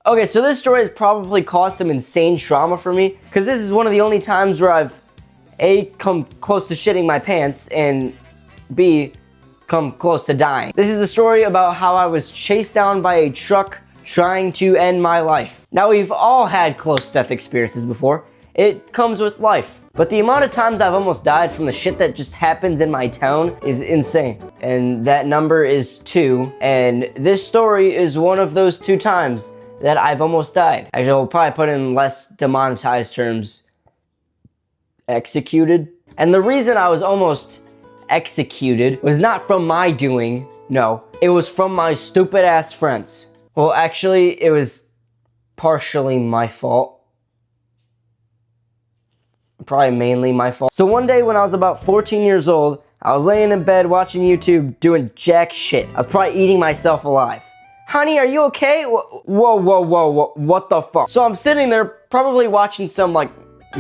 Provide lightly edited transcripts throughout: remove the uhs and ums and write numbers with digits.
Okay, so this story has probably caused some insane trauma for me, because this is one of the only times where I've A, come close to shitting my pants, and B, come close to dying. This is the story about how I was chased down by a truck trying to end my life. Now, we've all had close death experiences before. It comes with life. But the amount of times I've almost died from the shit that just happens in my town is insane. And that number is 2. And this story is one of those 2 times that I've almost died. Actually, I'll probably put in less demonetized terms. Executed. And the reason I was almost executed was not from my doing. No, it was from my stupid ass friends. Well, actually, it was partially my fault. Probably mainly my fault. So one day when I was about 14 years old, I was laying in bed watching YouTube doing jack shit. I was probably eating myself alive. Honey, are you okay? Whoa, what the fuck? So I'm sitting there probably watching some like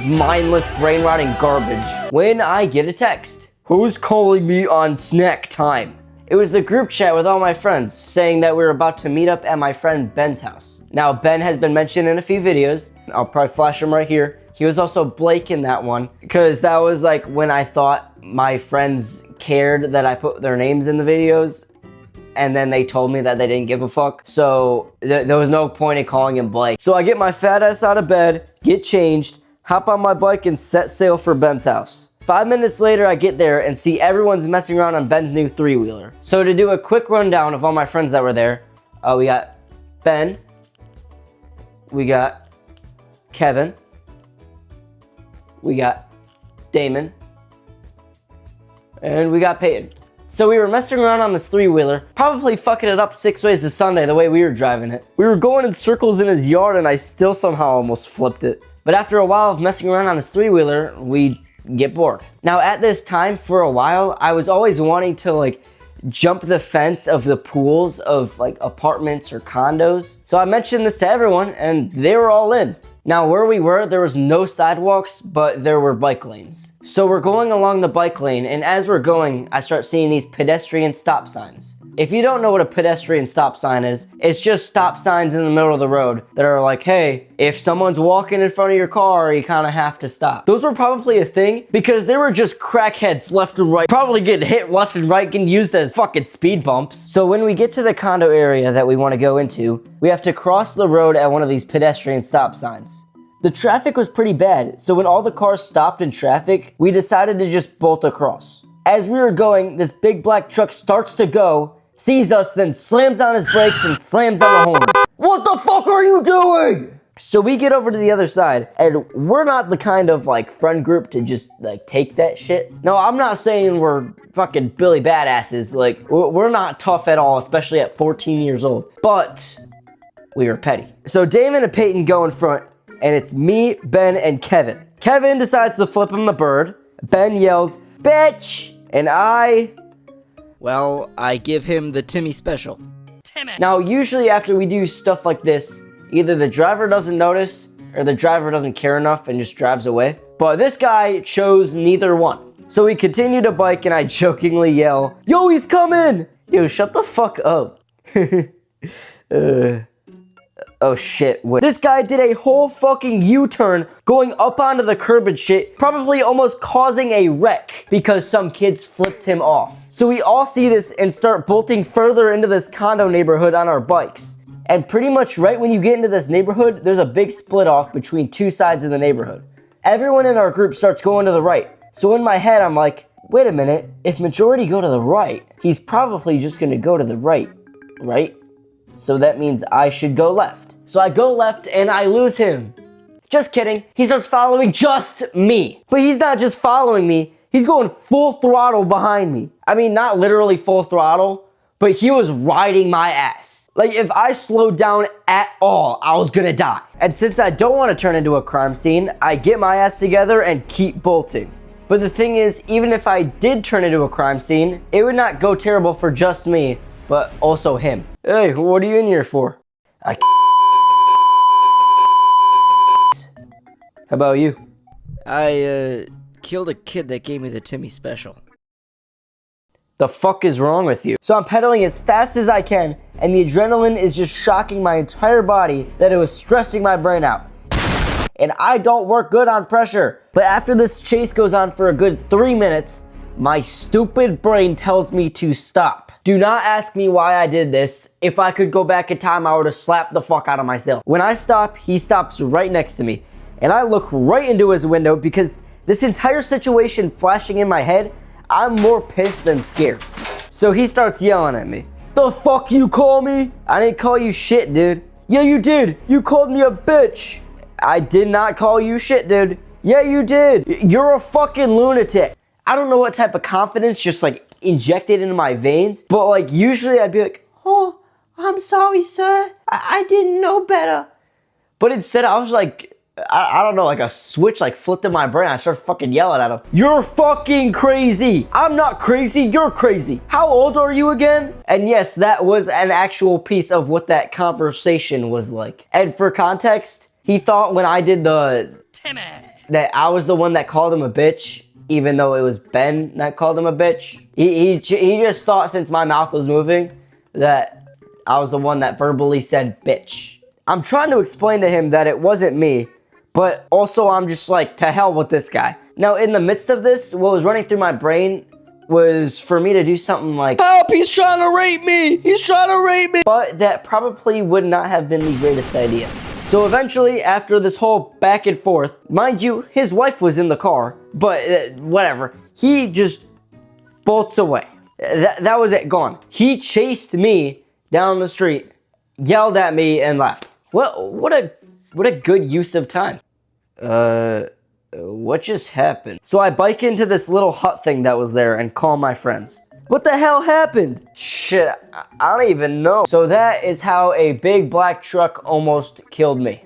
mindless brain rotting garbage when I get a text. Who's calling me on snack time? It was the group chat with all my friends saying that we were about to meet up at my friend Ben's house. Now, Ben has been mentioned in a few videos. I'll probably flash him right here. He was also Blake in that one, because that was like when I thought my friends cared that I put their names in the videos, and then they told me that they didn't give a fuck. So there was no point in calling him Blake. So I get my fat ass out of bed, get changed, hop on my bike, and set sail for Ben's house. 5 minutes later, I get there and see everyone's messing around on Ben's new 3-wheeler. So to do a quick rundown of all my friends that were there, we got Ben, we got Kevin, we got Damon, and we got Peyton. So we were messing around on this 3-wheeler, probably fucking it up 6 ways to Sunday the way we were driving it. We were going in circles in his yard and I still somehow almost flipped it. But after a while of messing around on his 3-wheeler, we get bored. Now at this time, for a while, I was always wanting to like jump the fence of the pools of like apartments or condos. So I mentioned this to everyone and they were all in. Now where we were, there was no sidewalks, but there were bike lanes. So we're going along the bike lane, and as we're going, I start seeing these pedestrian stop signs. If you don't know what a pedestrian stop sign is, it's just stop signs in the middle of the road that are like, hey, if someone's walking in front of your car, you kind of have to stop. Those were probably a thing because they were just crackheads left and right, probably getting hit left and right, getting used as fucking speed bumps. So when we get to the condo area that we want to go into, we have to cross the road at one of these pedestrian stop signs. The traffic was pretty bad, so when all the cars stopped in traffic, we decided to just bolt across. As we were going, this big black truck starts to go, sees us, then slams on his brakes and slams on the horn. What the fuck are you doing? So we get over to the other side, and we're not the kind of like friend group to just like take that shit. No, I'm not saying we're fucking Billy badasses, like we're not tough at all, especially at 14 years old, but we were petty. So Damon and Peyton go in front, and it's me, Ben, and Kevin. Kevin decides to flip him the bird. Ben yells, bitch! And I give him the Timmy special. Timmy. Now, usually after we do stuff like this, either the driver doesn't notice or the driver doesn't care enough and just drives away. But this guy chose neither one. So we continue to bike and I jokingly yell, yo, he's coming! Yo, shut the fuck up. Oh shit, wait. This guy did a whole fucking U-turn going up onto the curb and shit, probably almost causing a wreck because some kids flipped him off. So we all see this and start bolting further into this condo neighborhood on our bikes. And pretty much right when you get into this neighborhood, there's a big split off between 2 sides of the neighborhood. Everyone in our group starts going to the right. So in my head, I'm like, wait a minute, if majority go to the right, he's probably just gonna go to the right, right? So that means I should go left. So I go left and I lose him. Just kidding. He starts following just me. But he's not just following me. He's going full throttle behind me. I mean, not literally full throttle, but he was riding my ass. Like, if I slowed down at all, I was gonna die. And since I don't want to turn into a crime scene, I get my ass together and keep bolting. But the thing is, even if I did turn into a crime scene, it would not go terrible for just me, but also him. Hey, what are you in here for? How about you? I killed a kid that gave me the Timmy special. The fuck is wrong with you? So I'm pedaling as fast as I can, and the adrenaline is just shocking my entire body that it was stressing my brain out. And I don't work good on pressure. But after this chase goes on for a good 3 minutes, my stupid brain tells me to stop. Do not ask me why I did this. If I could go back in time, I would have slapped the fuck out of myself. When I stop, he stops right next to me. And I look right into his window because this entire situation flashing in my head, I'm more pissed than scared. So he starts yelling at me. The fuck you call me? I didn't call you shit, dude. Yeah, you did. You called me a bitch. I did not call you shit, dude. Yeah, you did. You're a fucking lunatic. I don't know what type of confidence just like injected into my veins, but like usually I'd be like, oh, I'm sorry, sir. I didn't know better. But instead I was like, I don't know, like a switch like flipped in my brain. I started fucking yelling at him. You're fucking crazy. I'm not crazy, you're crazy. How old are you again? And yes, that was an actual piece of what that conversation was like. And for context, he thought when I did that I was the one that called him a bitch, even though it was Ben that called him a bitch. He just thought since my mouth was moving that I was the one that verbally said bitch. I'm trying to explain to him that it wasn't me, but also I'm just like, to hell with this guy. Now in the midst of this, what was running through my brain was for me to do something like, help, he's trying to rape me, he's trying to rape me. But that probably would not have been the greatest idea. So eventually, after this whole back and forth, mind you, his wife was in the car, but whatever. He just bolts away. That was it, gone. He chased me down the street, yelled at me, and left. What a good use of time. What just happened? So I bike into this little hut thing that was there and call my friends. What the hell happened? Shit, I don't even know. So that is how a big black truck almost killed me.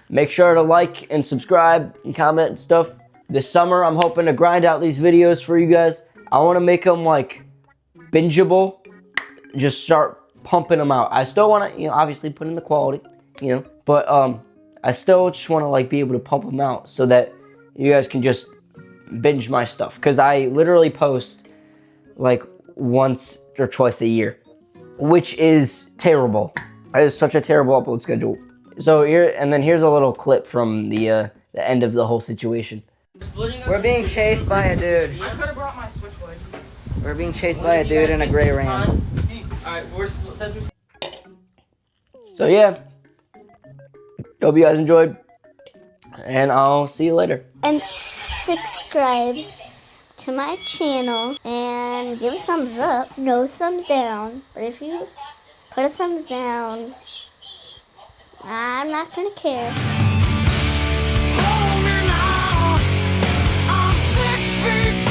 Make sure to like and subscribe and comment and stuff. This summer, I'm hoping to grind out these videos for you guys. I want to make them like bingeable. Just start pumping them out. I still want to, obviously put in the quality, but I still just want to like be able to pump them out so that you guys can just binge my stuff. Because I literally post like once or twice a year, which is terrible. It is such a terrible upload schedule. So here's a little clip from the end of the whole situation. We're being chased by a dude. I could have brought my switchblade. We're being chased by a dude in a gray Ram. Alright, so yeah, hope you guys enjoyed, and I'll see you later. And subscribe to my channel and give a thumbs up, no thumbs down. But if you put a thumbs down, I'm not gonna care.